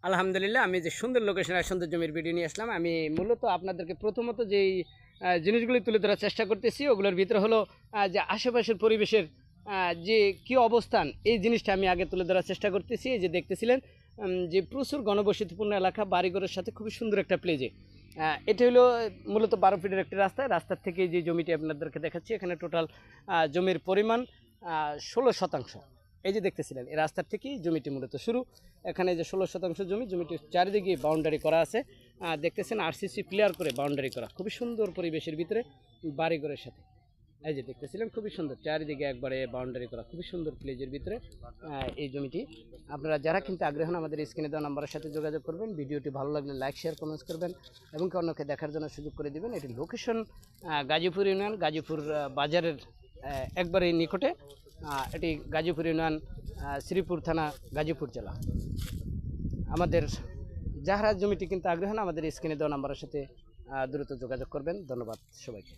আলহামদুলিল্লাহ, আমি যে সুন্দর লোকেশন আর সুন্দর জমির ভিডিও নিয়ে আসলাম। আমি মূলত আপনাদেরকে প্রথমত যেই জিনিসগুলি তুলে ধরার চেষ্টা করতেছি, ওগুলোর ভিতরে হলো যে আশেপাশের পরিবেশের যে কী অবস্থান, এই জিনিসটা আমি আগে তুলে ধরার চেষ্টা করতেছি। এই যে দেখতেছিলেন যে প্রচুর ঘনবসতিপূর্ণ এলাকা, বাড়িঘরের সাথে খুবই সুন্দর একটা প্লেজে। এটা হলো মূলত 12 ফিটের একটি রাস্তার থেকে যে জমিটি আপনাদেরকে দেখাচ্ছি, এখানে টোটাল জমির পরিমাণ 16%। এই যে দেখতেছিলেন, এই রাস্তার থেকেই জমিটি মূলত শুরু। এখানে যে 16% জমিটির চারিদিকে বাউন্ডারি করা আছে, দেখতেছেন আরসিসি ক্লিয়ার করে বাউন্ডারি করা, খুবই সুন্দর পরিবেশের ভিতরে বাড়িঘরের সাথে। এই যে দেখতেছিলেন, খুবই সুন্দর চারিদিকে একবারে বাউন্ডারি করা, খুবই সুন্দর প্লেজের ভিতরে এই জমিটি। আপনারা যারা কিন্তু আগ্রহ হন, আমাদের স্ক্রিনে দেওয়া নাম্বারের সাথে যোগাযোগ করবেন। ভিডিওটি ভালো লাগলে লাইক, শেয়ার, কমেন্টস করবেন এবং অন্যকে দেখার জন্য সুযোগ করে দিবেন। এটি লোকেশন গাজীপুর ইউনিয়ন, গাজীপুর বাজারের একবারে নিকটে। এটি গাজীপুর ইউনিয়ন, শ্রীপুর থানা, গাজীপুর জেলা। আমাদের যাহারা জমিটি কিন্তু আগ্রহ না, আমাদের স্ক্রিনে দেওয়া নাম্বারের সাথে দ্রুত যোগাযোগ করবেন। ধন্যবাদ সবাইকে।